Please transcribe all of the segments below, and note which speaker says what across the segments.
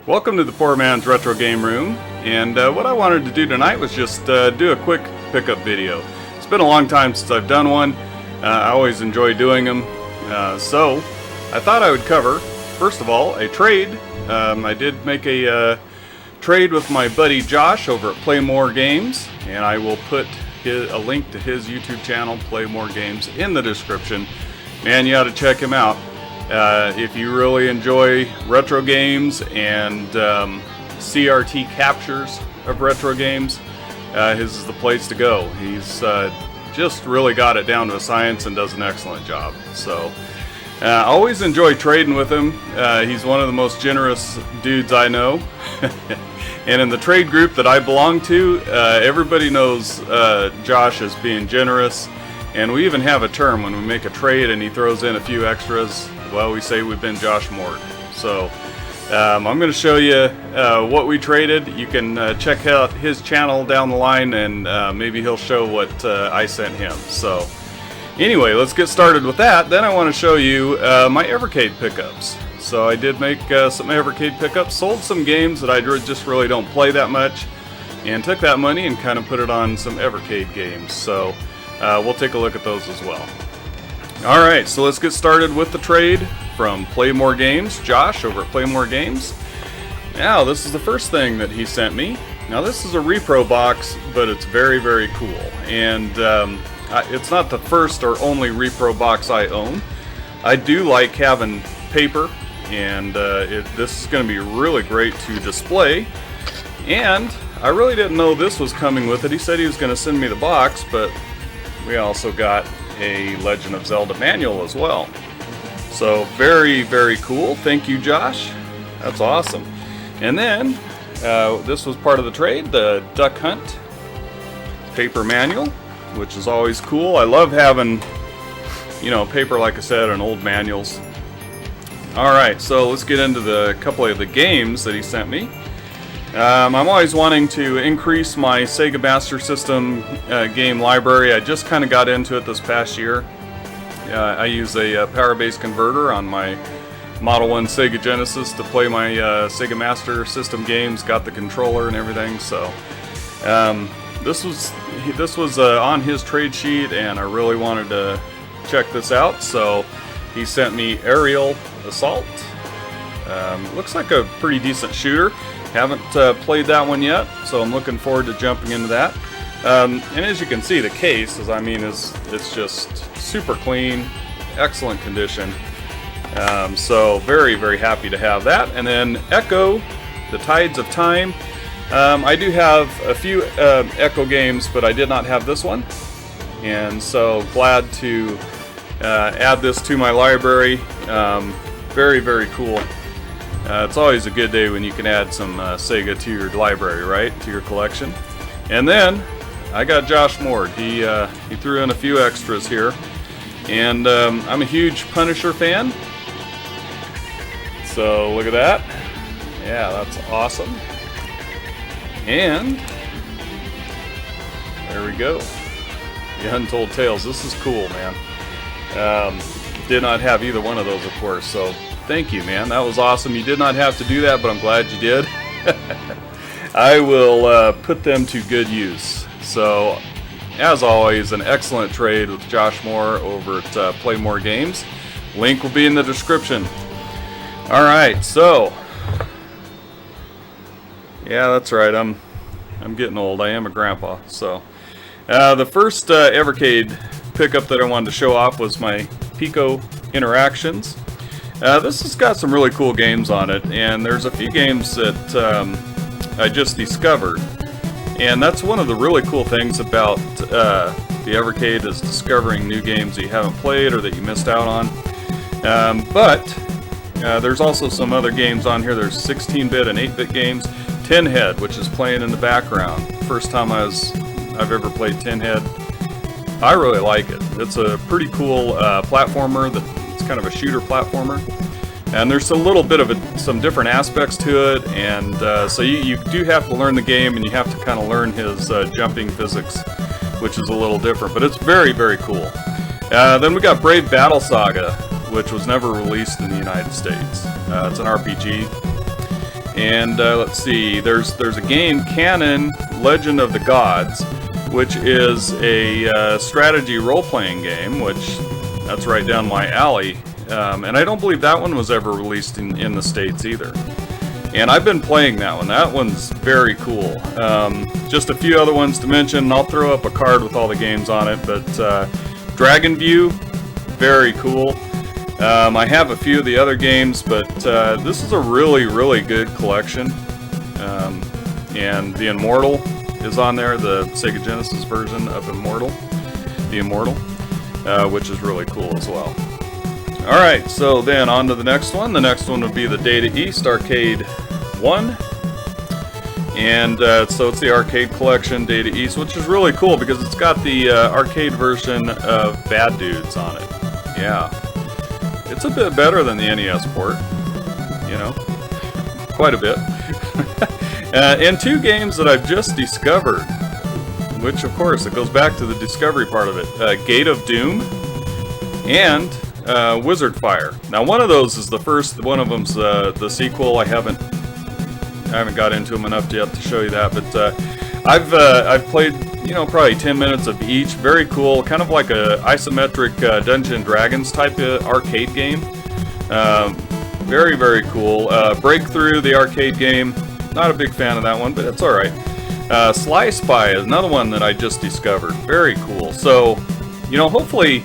Speaker 1: Welcome to the Poor Man's Retro Game Room, and what I wanted to do tonight was just do a quick pickup video. It's been a long time since I've done one. I always enjoy doing them, so I thought I would cover, first of all, a trade. I did make a trade with my buddy Josh over at Play More Games, and I will put a link to his YouTube channel, Play More Games, in the description. Man, you ought to check him out. If you really enjoy retro games and CRT captures of retro games, his is the place to go. He's just really got it down to a science and does an excellent job. So I always enjoy trading with him. He's one of the most generous dudes I know. And in the trade group that I belong to, everybody knows Josh as being generous. And we even have a term when we make a trade and he throws in a few extras. Well, we say we've been Josh Moored. So I'm going to show you what we traded. You can check out his channel down the line, and maybe he'll show what I sent him. So anyway, let's get started with that. Then I want to show you my Evercade pickups. So I did make some Evercade pickups, sold some games that I just really don't play that much, and took that money and kind of put it on some Evercade games. So we'll take a look at those as well. Alright, so let's get started with the trade from Play More Games, Josh over at Play More Games. Now, this is the first thing that he sent me. Now, this is a repro box, but it's very, very cool. And it's not the first or only repro box I own. I do like having paper, and this is going to be really great to display. And I really didn't know this was coming with it. He said he was going to send me the box, but we also got a Legend of Zelda manual as well. So very, very cool. Thank you, Josh. That's awesome. And then this was part of the trade, the Duck Hunt paper manual, which is always cool. I love having, you know, paper, like I said, and old manuals. Alright, so let's get into the couple of the games that he sent me. I'm always wanting to increase my Sega Master System game library. I just kind of got into it this past year. I use a power-based converter on my Model 1 Sega Genesis to play my Sega Master System games. Got the controller and everything. So this was on his trade sheet, and I really wanted to check this out. So he sent me Aerial Assault. Looks like a pretty decent shooter. Haven't played that one yet, so I'm looking forward to jumping into that. And as you can see, the case it's just super clean, excellent condition. So very, very happy to have that. And then Echo, the Tides of Time. I do have a few Echo games, but I did not have this one, and so glad to add this to my library. Very, very cool. It's always a good day when you can add some Sega to your library, right? To your collection. And then I got Josh Moored. He threw in a few extras here. And I'm a huge Punisher fan. So look at that. Yeah, that's awesome. And there we go. The Untold Tales. This is cool, man. Did not have either one of those, of course, so thank you, man. That was awesome. You did not have to do that, but I'm glad you did. I will put them to good use. So, as always, an excellent trade with Josh Moore over at Play More Games. Link will be in the description. Alright, so yeah, that's right. I'm getting old. I am a grandpa. So the first Evercade pickup that I wanted to show off was my Pico Interactions. This has got some really cool games on it, and there's a few games that I just discovered. And that's one of the really cool things about the Evercade, is discovering new games that you haven't played or that you missed out on. But there's also some other games on here. There's 16-bit and 8-bit games. Tin Head, which is playing in the background. First time I've ever played Tin Head. I really like it. It's a pretty cool platformer. It's kind of a shooter platformer, and there's a little bit of some different aspects to it, and so you do have to learn the game, and you have to kind of learn his jumping physics, which is a little different, but it's very, very cool. Then we got Brave Battle Saga, which was never released in the United States. It's an RPG. And let's see, there's a game, Canon Legend of the Gods, which is a strategy role-playing game, which that's right down my alley. And I don't believe that one was ever released in the States either. And I've been playing that one. That one's very cool. Just a few other ones to mention, and I'll throw up a card with all the games on it, but Dragon View, very cool. I have a few of the other games, but this is a really, really good collection. And The Immortal is on there, the Sega Genesis version of The Immortal, which is really cool as well. Alright, so then on to the next one. The next one would be the Data East Arcade 1. And so it's the arcade collection, Data East, which is really cool because it's got the arcade version of Bad Dudes on it. Yeah. It's a bit better than the NES port, you know, quite a bit. And two games that I've just discovered, which of course it goes back to the discovery part of it, Gate of Doom and Wizard Fire. Now one of those is the first, one of them's the sequel. I haven't got into them enough yet to show you that, but I've played, you know, probably 10 minutes of each. Very cool, kind of like a isometric Dungeons and Dragons type of arcade game. Very, very cool. Breakthrough, the arcade game. Not a big fan of that one, but it's alright. Sly Spy is another one that I just discovered. Very cool. So, you know, hopefully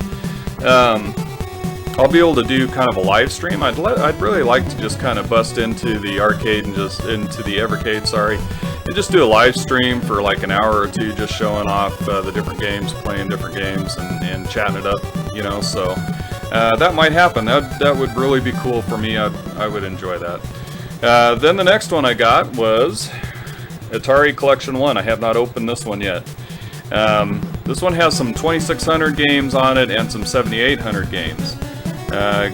Speaker 1: I'll be able to do kind of a live stream. I'd really like to just kind of bust into the arcade and just into the Evercade, sorry, and just do a live stream for like an hour or two, just showing off the different games, playing different games, and chatting it up, you know. So that might happen. That would really be cool for me. I would enjoy that. Then the next one I got was Atari Collection 1. I have not opened this one yet. This one has some 2600 games on it and some 7800 games.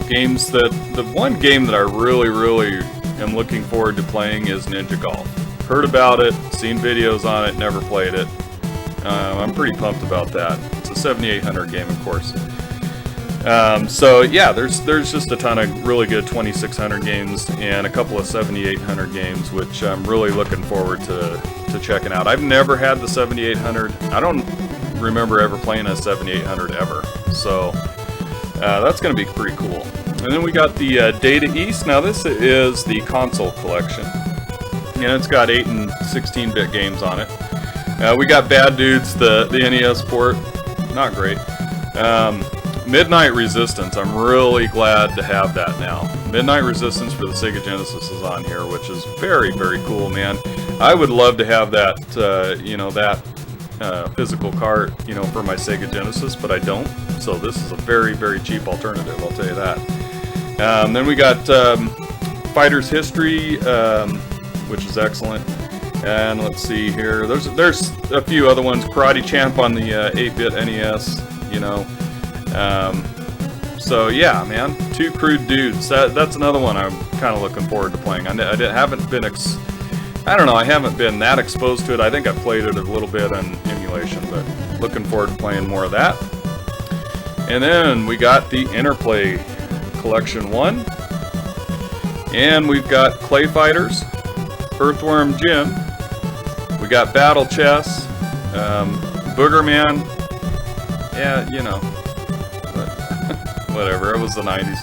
Speaker 1: Games that, the one game that I really am looking forward to playing is Ninja Golf. Heard about it, seen videos on it, never played it. I'm pretty pumped about that. It's a 7800 game, of course. So yeah, there's just a ton of really good 2600 games and a couple of 7800 games, which I'm really looking forward to checking out. I've never had the 7800. I don't remember ever playing a 7800 ever. So that's going to be pretty cool. And then we got the Data East. Now this is the console collection. And it's got 8 and 16-bit games on it. We got Bad Dudes, the NES port. Not great. Midnight Resistance. I'm really glad to have that now. Midnight Resistance for the Sega Genesis is on here, which is very, very cool, man. I would love to have that, you know, that physical cart, you know, for my Sega Genesis, but I don't. So this is a very, very cheap alternative, I'll tell you that. Then we got Fighter's History, which is excellent. And let's see here. There's a few other ones. Karate Champ on the 8-bit NES, you know. So yeah, man. Two Crude Dudes. That's another one I'm kind of looking forward to playing. I haven't been I don't know, I haven't been that exposed to it. I think I played it a little bit on emulation, but looking forward to playing more of that. And then we got the Interplay Collection 1. And we've got Clay Fighters, Earthworm Jim. We got Battle Chess, Boogerman. Yeah, you know, whatever, it was the 90s.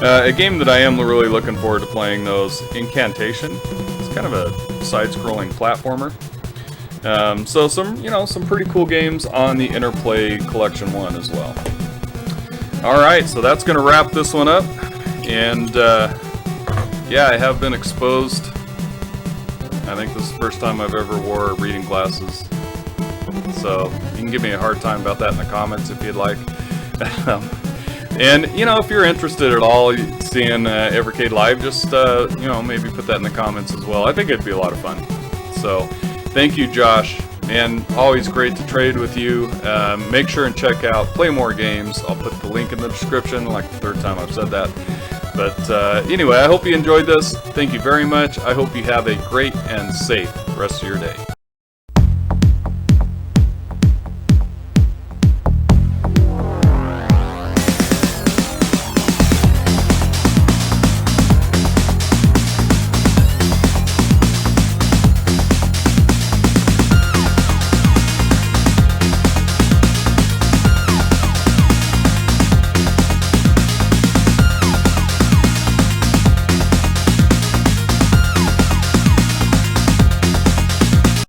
Speaker 1: A game that I am really looking forward to playing, though, is Incantation. It's kind of a side-scrolling platformer. So some pretty cool games on the Interplay Collection 1 as well. Alright, so that's going to wrap this one up. And yeah, I have been exposed. I think this is the first time I've ever wore reading glasses. So you can give me a hard time about that in the comments if you'd like. And you know, if you're interested at all seeing Evercade live, just you know, maybe put that in the comments as well. I think it'd be a lot of fun. So thank you, Josh. Man, always great to trade with you. Make sure and check out Play More Games. I'll put the link in the description, like the third time I've said that. But anyway, I hope you enjoyed this. Thank you very much. I hope you have a great and safe rest of your day.